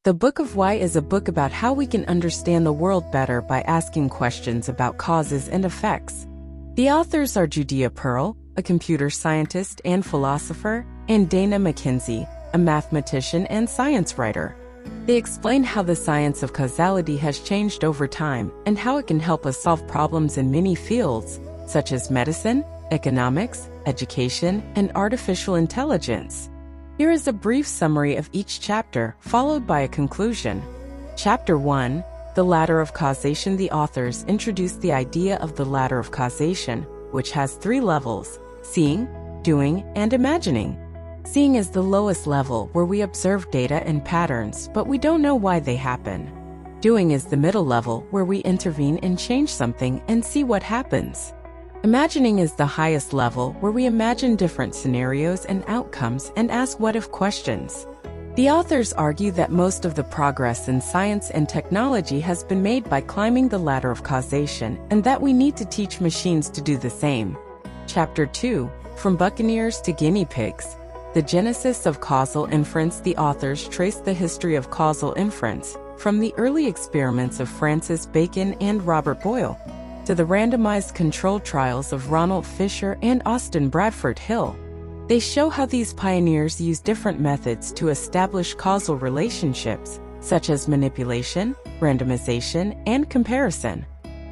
The Book of Why is a book about how we can understand the world better by asking questions about causes and effects. The authors are Judea Pearl, a computer scientist and philosopher, and Dana Mackenzie, a mathematician and science writer. They explain how the science of causality has changed over time and how it can help us solve problems in many fields, such as medicine, economics, education, and artificial intelligence. Here is a brief summary of each chapter, followed by a conclusion. Chapter 1, The Ladder of Causation. The authors introduce the idea of the ladder of causation, which has 3 levels: seeing, doing, and imagining. Seeing is the lowest level, where we observe data and patterns, but we don't know why they happen. Doing is the middle level, where we intervene and change something and see what happens. Imagining is the highest level, where we imagine different scenarios and outcomes and ask what-if questions. The authors argue that most of the progress in science and technology has been made by climbing the ladder of causation, and that we need to teach machines to do the same. Chapter 2, From Buccaneers to Guinea Pigs. The genesis of causal inference. The authors trace the history of causal inference, from the early experiments of Francis Bacon and Robert Boyle, to the randomized controlled trials of Ronald Fisher and Austin Bradford Hill. They show how these pioneers used different methods to establish causal relationships, such as manipulation, randomization, and comparison.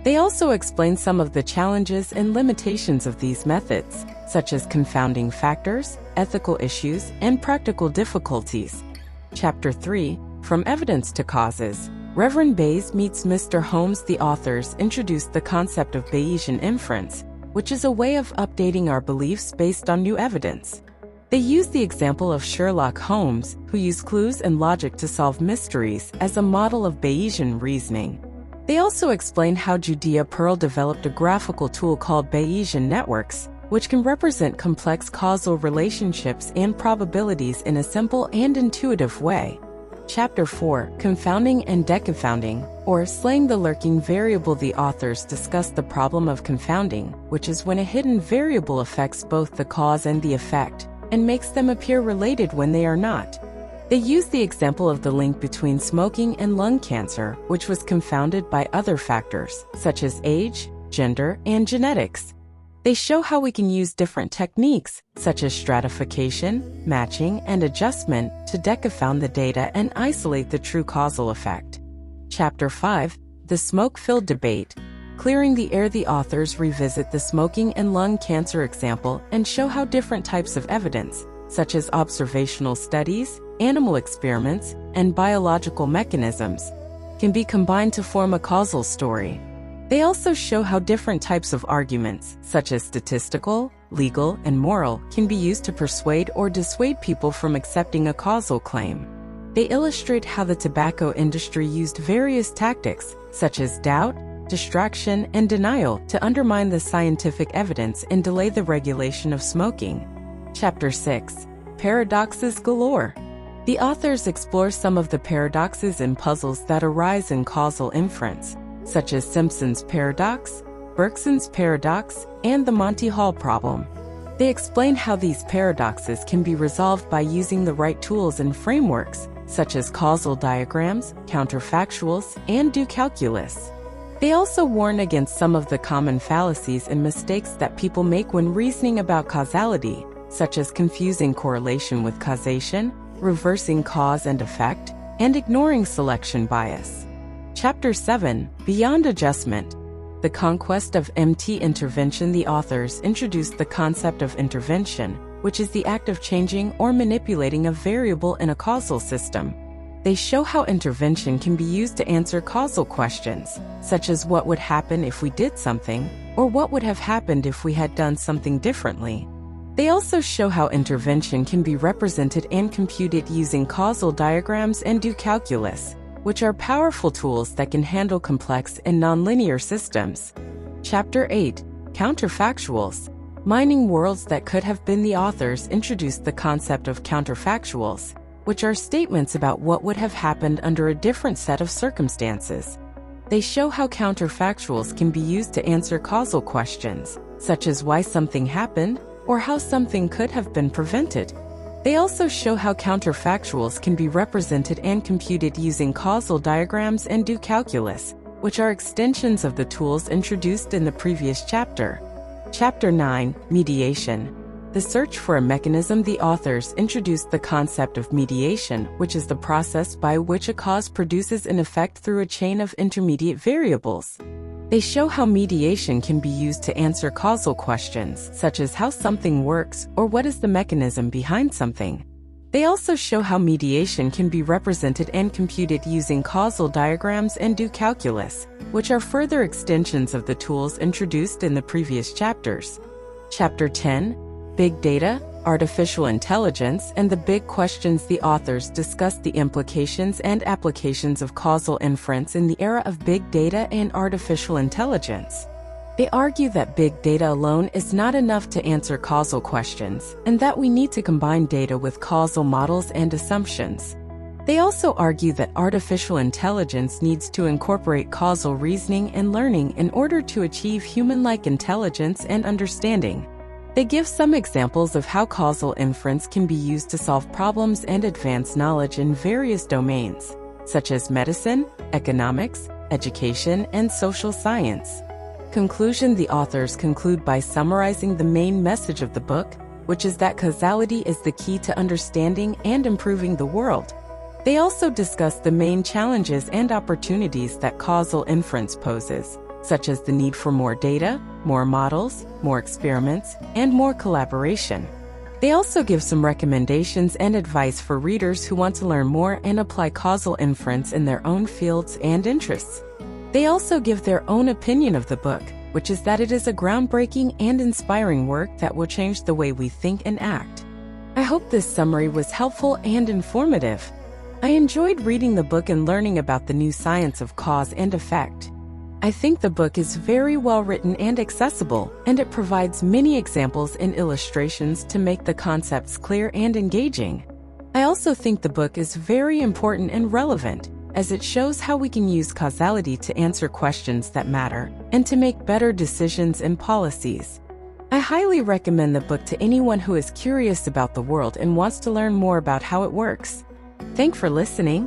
They also explain some of the challenges and limitations of these methods, such as confounding factors, ethical issues, and practical difficulties. Chapter 3, From Evidence to Causes. Reverend Bayes meets Mr. Holmes. The authors introduce the concept of Bayesian inference, which is a way of updating our beliefs based on new evidence. They use the example of Sherlock Holmes, who used clues and logic to solve mysteries, as a model of Bayesian reasoning. They also explain how Judea Pearl developed a graphical tool called Bayesian networks, which can represent complex causal relationships and probabilities in a simple and intuitive way. Chapter 4, Confounding and Deconfounding, or Slaying the Lurking Variable. The authors discuss the problem of confounding, which is when a hidden variable affects both the cause and the effect, and makes them appear related when they are not. They use the example of the link between smoking and lung cancer, which was confounded by other factors, such as age, gender, and genetics. They show how we can use different techniques, such as stratification, matching, and adjustment, to deconfound the data and isolate the true causal effect. Chapter 5, The Smoke-Filled Debate. Clearing the Air. The authors revisit the smoking and lung cancer example and show how different types of evidence, such as observational studies, animal experiments, and biological mechanisms, can be combined to form a causal story. They also show how different types of arguments, such as statistical, legal, and moral, can be used to persuade or dissuade people from accepting a causal claim. They illustrate how the tobacco industry used various tactics, such as doubt, distraction, and denial, to undermine the scientific evidence and delay the regulation of smoking. Chapter 6, Paradoxes Galore. The authors explore some of the paradoxes and puzzles that arise in causal inference, such as Simpson's paradox, Bergson's paradox, and the Monty Hall problem. They explain how these paradoxes can be resolved by using the right tools and frameworks, such as causal diagrams, counterfactuals, and do calculus. They also warn against some of the common fallacies and mistakes that people make when reasoning about causality, such as confusing correlation with causation, reversing cause and effect, and ignoring selection bias. Chapter 7, Beyond Adjustment. The Conquest of MT Intervention. The authors introduce the concept of intervention, which is the act of changing or manipulating a variable in a causal system. They show how intervention can be used to answer causal questions, such as what would happen if we did something, or what would have happened if we had done something differently. They also show how intervention can be represented and computed using causal diagrams and do calculus, which are powerful tools that can handle complex and nonlinear systems. Chapter 8, Counterfactuals. Mining worlds that could have been. The authors introduced the concept of counterfactuals, which are statements about what would have happened under a different set of circumstances. They show how counterfactuals can be used to answer causal questions, such as why something happened or how something could have been prevented. They also show how counterfactuals can be represented and computed using causal diagrams and do calculus, which are extensions of the tools introduced in the previous chapter. Chapter 9, Mediation. The search for a mechanism. The authors introduced the concept of mediation, which is the process by which a cause produces an effect through a chain of intermediate variables. They show how mediation can be used to answer causal questions, such as how something works or what is the mechanism behind something. They also show how mediation can be represented and computed using causal diagrams and do calculus, which are further extensions of the tools introduced in the previous chapters. Chapter 10, Big Data, Artificial Intelligence, and the Big Questions. The authors discuss the implications and applications of causal inference in the era of big data and artificial intelligence. They argue that big data alone is not enough to answer causal questions, and that we need to combine data with causal models and assumptions. They also argue that artificial intelligence needs to incorporate causal reasoning and learning in order to achieve human-like intelligence and understanding. They give some examples of how causal inference can be used to solve problems and advance knowledge in various domains, such as medicine, economics, education, and social science. Conclusion. The authors conclude by summarizing the main message of the book, which is that causality is the key to understanding and improving the world. They also discuss the main challenges and opportunities that causal inference poses, such as the need for more data, more models, more experiments, and more collaboration. They also give some recommendations and advice for readers who want to learn more and apply causal inference in their own fields and interests. They also give their own opinion of the book, which is that it is a groundbreaking and inspiring work that will change the way we think and act. I hope this summary was helpful and informative. I enjoyed reading the book and learning about the new science of cause and effect. I think the book is very well written and accessible, and it provides many examples and illustrations to make the concepts clear and engaging. I also think the book is very important and relevant, as it shows how we can use causality to answer questions that matter and to make better decisions and policies. I highly recommend the book to anyone who is curious about the world and wants to learn more about how it works. Thanks for listening.